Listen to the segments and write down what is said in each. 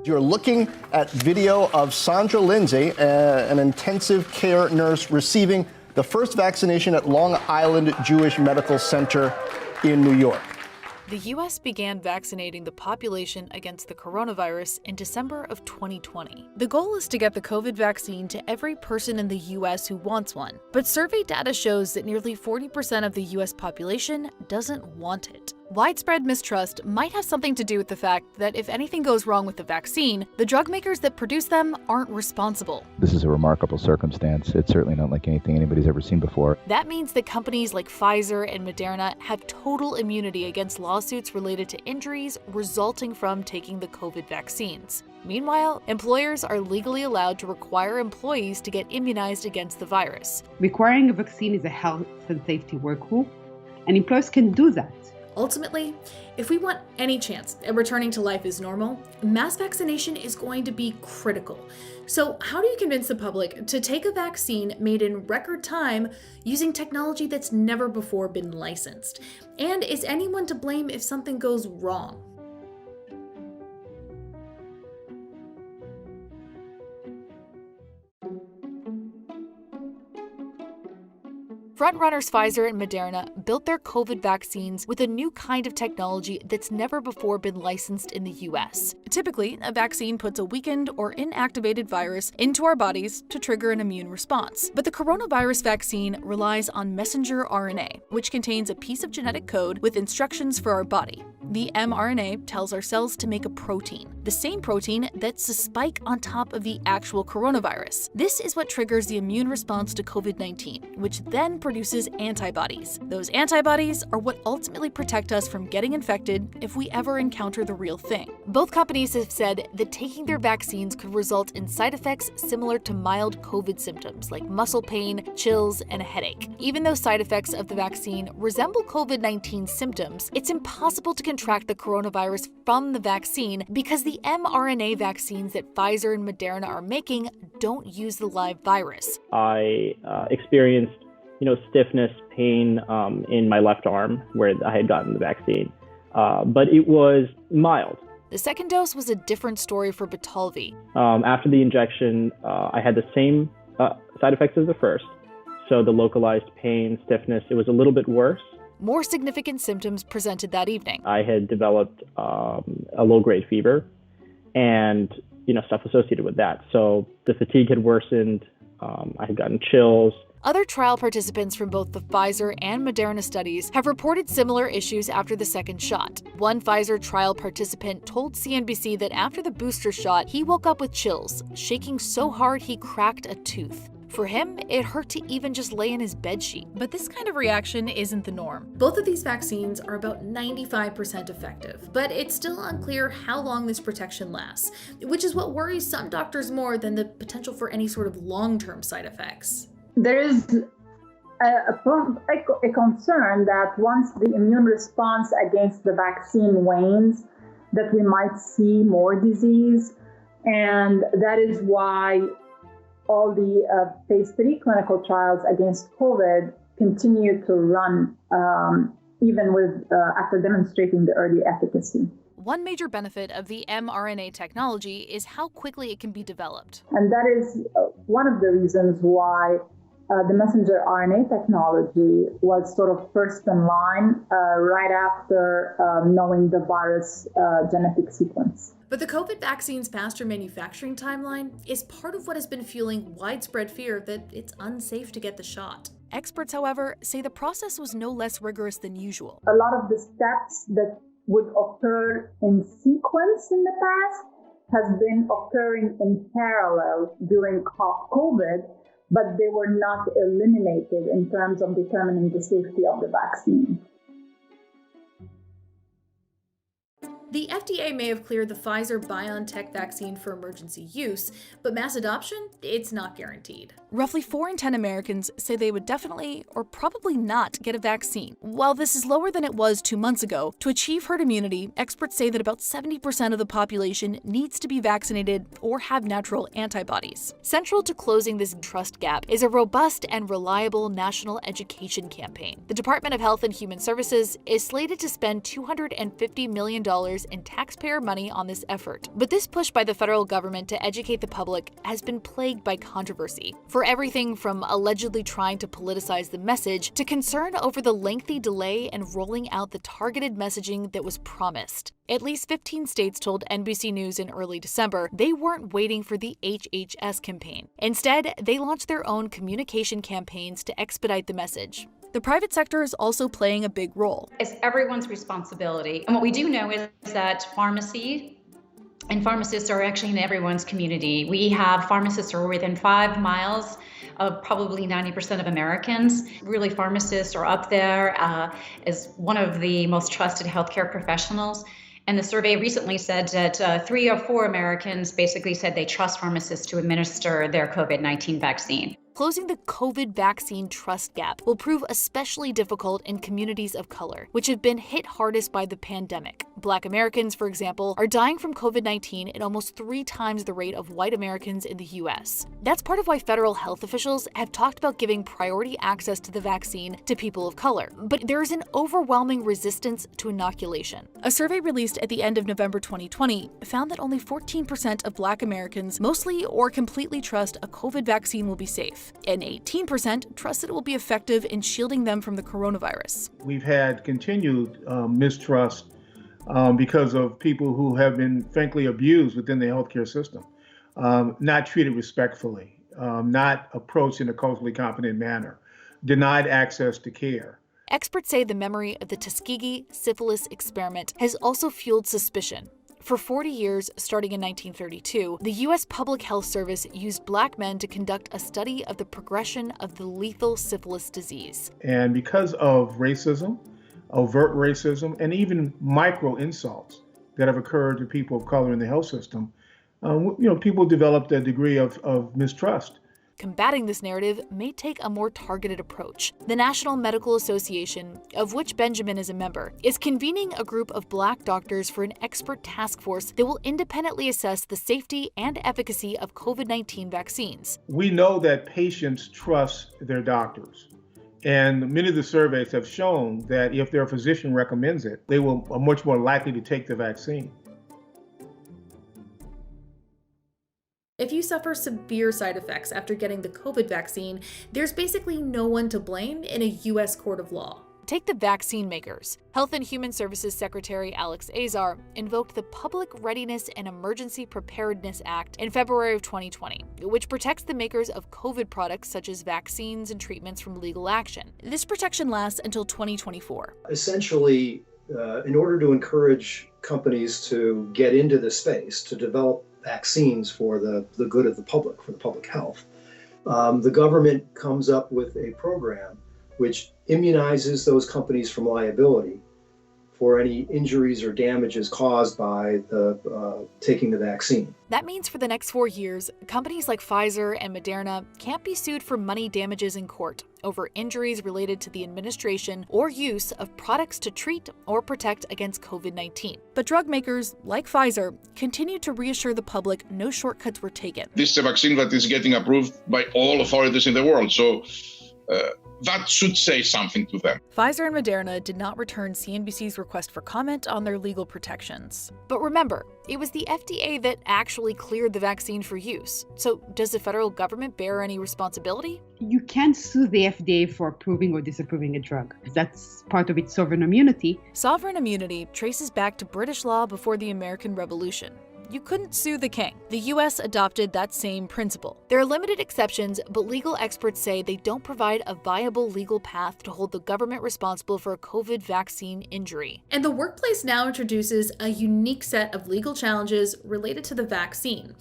You're looking at video of Sandra Lindsay, an intensive care nurse receiving the first vaccination at Long Island Jewish Medical Center in New York. The U.S. began vaccinating the population against the coronavirus in December of 2020. The goal is to get the COVID vaccine to every person in the U.S. who wants one, but survey data shows that nearly 40% of the U.S. population doesn't want it. Widespread mistrust might have something to do with the fact that if anything goes wrong with the vaccine, the drug makers that produce them aren't responsible. This is a remarkable circumstance. It's certainly not like anything anybody's ever seen before. That means that companies like Pfizer and Moderna have total immunity against lawsuits related to injuries resulting from taking the COVID vaccines. Meanwhile, employers are legally allowed to require employees to get immunized against the virus. Requiring a vaccine is a health and safety work rule, and employers can do that. Ultimately, if we want any chance at returning to life as normal, mass vaccination is going to be critical. So how do you convince the public to take a vaccine made in record time using technology that's never before been licensed? And is anyone to blame if something goes wrong? Frontrunners Pfizer and Moderna built their COVID vaccines with a new kind of technology that's never before been licensed in the US. Typically, a vaccine puts a weakened or inactivated virus into our bodies to trigger an immune response. But the coronavirus vaccine relies on messenger RNA, which contains a piece of genetic code with instructions for our body. The mRNA tells our cells to make a protein, the same protein that's a spike on top of the actual coronavirus. This is what triggers the immune response to COVID-19, which then produces antibodies. Those antibodies are what ultimately protect us from getting infected if we ever encounter the real thing. Both companies have said that taking their vaccines could result in side effects similar to mild COVID symptoms like muscle pain, chills, and a headache. Even though side effects of the vaccine resemble COVID-19 symptoms, it's impossible to contract the coronavirus from the vaccine because the mRNA vaccines that Pfizer and Moderna are making don't use the live virus. I experienced stiffness, pain in my left arm where I had gotten the vaccine, but it was mild. The second dose was a different story for Batalvi. After the injection, I had the same side effects as the first. So the localized pain, stiffness, it was a little bit worse. More significant symptoms presented that evening. I had developed a low-grade fever and stuff associated with that. So the fatigue had worsened. I had gotten chills. Other trial participants from both the Pfizer and Moderna studies have reported similar issues after the second shot. One Pfizer trial participant told CNBC that after the booster shot, he woke up with chills, shaking so hard he cracked a tooth. For him, it hurt to even just lay in his bedsheet. But this kind of reaction isn't the norm. Both of these vaccines are about 95% effective, but it's still unclear how long this protection lasts, which is what worries some doctors more than the potential for any sort of long-term side effects. There is a concern that once the immune response against the vaccine wanes, that we might see more disease, and that is why all the phase 3 clinical trials against COVID continue to run, even with after demonstrating the early efficacy. One major benefit of the mRNA technology is how quickly it can be developed. And that is one of the reasons why the messenger RNA technology was sort of first in line right after knowing the virus genetic sequence. But the COVID vaccine's faster manufacturing timeline is part of what has been fueling widespread fear that it's unsafe to get the shot. Experts, however, say the process was no less rigorous than usual. A lot of the steps that would occur in sequence in the past has been occurring in parallel during COVID, but they were not eliminated in terms of determining the safety of the vaccine. The FDA may have cleared the Pfizer-BioNTech vaccine for emergency use, but mass adoption, it's not guaranteed. Roughly 4 in 10 Americans say they would definitely or probably not get a vaccine. While this is lower than it was 2 months ago, to achieve herd immunity, experts say that about 70% of the population needs to be vaccinated or have natural antibodies. Central to closing this trust gap is a robust and reliable national education campaign. The Department of Health and Human Services is slated to spend $250 million and taxpayer money on this effort. But this push by the federal government to educate the public has been plagued by controversy, for everything from allegedly trying to politicize the message to concern over the lengthy delay in rolling out the targeted messaging that was promised. At least 15 states told NBC News in early December they weren't waiting for the HHS campaign. Instead, they launched their own communication campaigns to expedite the message. The private sector is also playing a big role. It's everyone's responsibility. And what we do know is that pharmacy and pharmacists are actually in everyone's community. We have pharmacists who are within 5 miles of probably 90% of Americans. Really, pharmacists are up there as one of the most trusted healthcare professionals. And the survey recently said that 3 or 4 Americans basically said they trust pharmacists to administer their COVID-19 vaccine. Closing the COVID vaccine trust gap will prove especially difficult in communities of color, which have been hit hardest by the pandemic. Black Americans, for example, are dying from COVID-19 at almost 3 times the rate of white Americans in the U.S. That's part of why federal health officials have talked about giving priority access to the vaccine to people of color. But there is an overwhelming resistance to inoculation. A survey released at the end of November 2020 found that only 14% of Black Americans mostly or completely trust a COVID vaccine will be safe, and 18% trust that it will be effective in shielding them from the coronavirus. We've had continued mistrust because of people who have been frankly abused within the healthcare system, not treated respectfully, not approached in a culturally competent manner, denied access to care. Experts say the memory of the Tuskegee syphilis experiment has also fueled suspicion. For 40 years, starting in 1932, the U.S. Public Health Service used Black men to conduct a study of the progression of the lethal syphilis disease. And because of racism, overt racism, and even micro insults that have occurred to people of color in the health system, people developed a degree of mistrust. Combating this narrative may take a more targeted approach. The National Medical Association, of which Benjamin is a member, is convening a group of Black doctors for an expert task force that will independently assess the safety and efficacy of COVID-19 vaccines. We know that patients trust their doctors. And many of the surveys have shown that if their physician recommends it, they are much more likely to take the vaccine. If you suffer severe side effects after getting the COVID vaccine, there's basically no one to blame in a U.S. court of law. Take the vaccine makers. Health and Human Services Secretary Alex Azar invoked the Public Readiness and Emergency Preparedness Act in February of 2020, which protects the makers of COVID products such as vaccines and treatments from legal action. This protection lasts until 2024. Essentially, in order to encourage companies to get into the space, to develop vaccines for the good of the public, for the public health, the government comes up with a program which immunizes those companies from liability for any injuries or damages caused by taking the vaccine. That means for the next 4 years, companies like Pfizer and Moderna can't be sued for money damages in court over injuries related to the administration or use of products to treat or protect against COVID-19. But drug makers, like Pfizer, continue to reassure the public no shortcuts were taken. This is a vaccine that is getting approved by all authorities in the world, so that should say something to them. Pfizer and Moderna did not return CNBC's request for comment on their legal protections. But remember, it was the FDA that actually cleared the vaccine for use. So does the federal government bear any responsibility? You can't sue the FDA for approving or disapproving a drug. That's part of its sovereign immunity. Sovereign immunity traces back to British law before the American Revolution. You couldn't sue the king. The U.S. adopted that same principle. There are limited exceptions, but legal experts say they don't provide a viable legal path to hold the government responsible for a COVID vaccine injury. And the workplace now introduces a unique set of legal challenges related to the vaccine.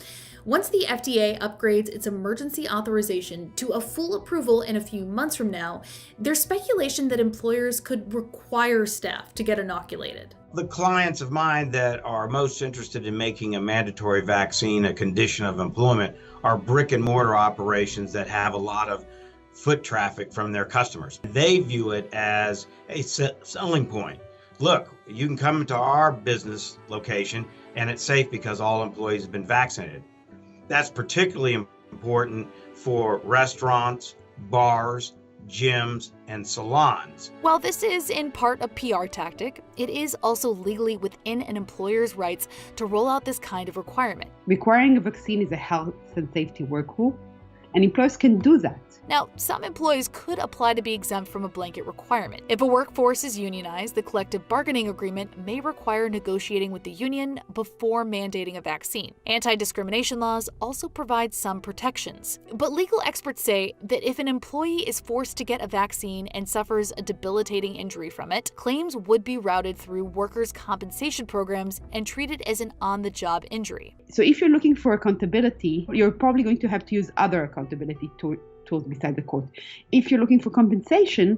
Once the FDA upgrades its emergency authorization to a full approval in a few months from now, there's speculation that employers could require staff to get inoculated. The clients of mine that are most interested in making a mandatory vaccine a condition of employment are brick and mortar operations that have a lot of foot traffic from their customers. They view it as a selling point. Look, you can come into our business location and it's safe because all employees have been vaccinated. That's particularly important for restaurants, bars, gyms, and salons. While this is in part a PR tactic, it is also legally within an employer's rights to roll out this kind of requirement. Requiring a vaccine is a health and safety work rule, and employers can do that. Now, some employees could apply to be exempt from a blanket requirement. If a workforce is unionized, the collective bargaining agreement may require negotiating with the union before mandating a vaccine. Anti-discrimination laws also provide some protections. But legal experts say that if an employee is forced to get a vaccine and suffers a debilitating injury from it, claims would be routed through workers' compensation programs and treated as an on-the-job injury. So if you're looking for accountability, you're probably going to have to use other accountability tools beside the court. If you're looking for compensation,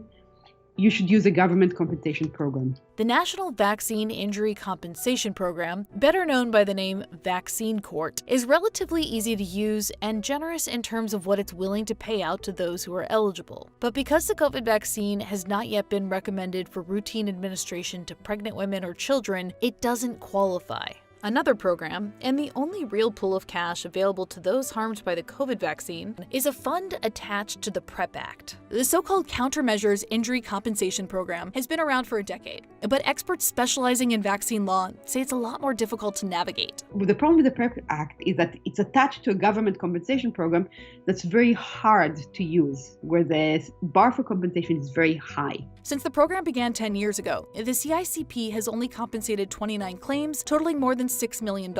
you should use a government compensation program. The National Vaccine Injury Compensation Program, better known by the name Vaccine Court, is relatively easy to use and generous in terms of what it's willing to pay out to those who are eligible. But because the COVID vaccine has not yet been recommended for routine administration to pregnant women or children, it doesn't qualify. Another program, and the only real pool of cash available to those harmed by the COVID vaccine, is a fund attached to the PrEP Act. The so-called Countermeasures Injury Compensation Program has been around for a decade, but experts specializing in vaccine law say it's a lot more difficult to navigate. The problem with the PrEP Act is that it's attached to a government compensation program that's very hard to use, where the bar for compensation is very high. Since the program began 10 years ago, the CICP has only compensated 29 claims, totaling more than $6 million.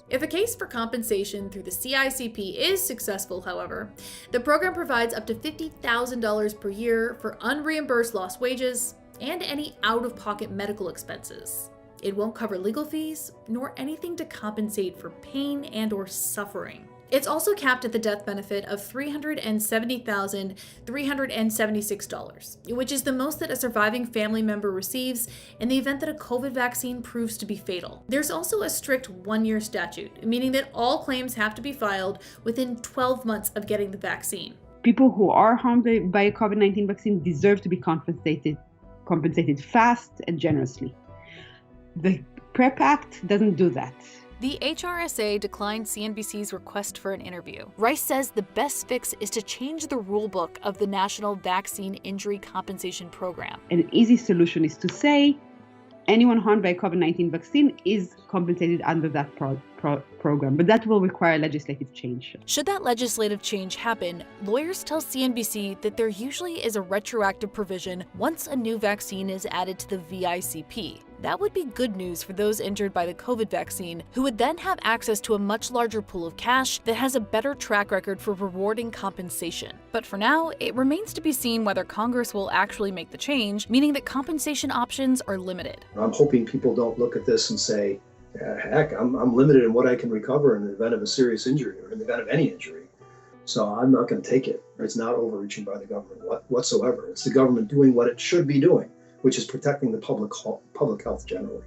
If a case for compensation through the CICP is successful, however, the program provides up to $50,000 per year for unreimbursed lost wages and any out-of-pocket medical expenses. It won't cover legal fees, nor anything to compensate for pain and/or suffering. It's also capped at the death benefit of $370,376, which is the most that a surviving family member receives in the event that a COVID vaccine proves to be fatal. There's also a strict one-year statute, meaning that all claims have to be filed within 12 months of getting the vaccine. People who are harmed by a COVID-19 vaccine deserve to be compensated fast and generously. The PrEP Act doesn't do that. The HRSA declined CNBC's request for an interview. Rice says the best fix is to change the rulebook of the National Vaccine Injury Compensation Program. An easy solution is to say anyone harmed by a COVID-19 vaccine is compensated under that program, but that will require legislative change. Should that legislative change happen, lawyers tell CNBC that there usually is a retroactive provision once a new vaccine is added to the VICP. That would be good news for those injured by the COVID vaccine, who would then have access to a much larger pool of cash that has a better track record for rewarding compensation. But for now, it remains to be seen whether Congress will actually make the change, meaning that compensation options are limited. I'm hoping people don't look at this and say, heck, I'm limited in what I can recover in the event of a serious injury or in the event of any injury. So I'm not going to take it. It's not overreaching by the government whatsoever. It's the government doing what it should be doing, which is protecting the public health generally.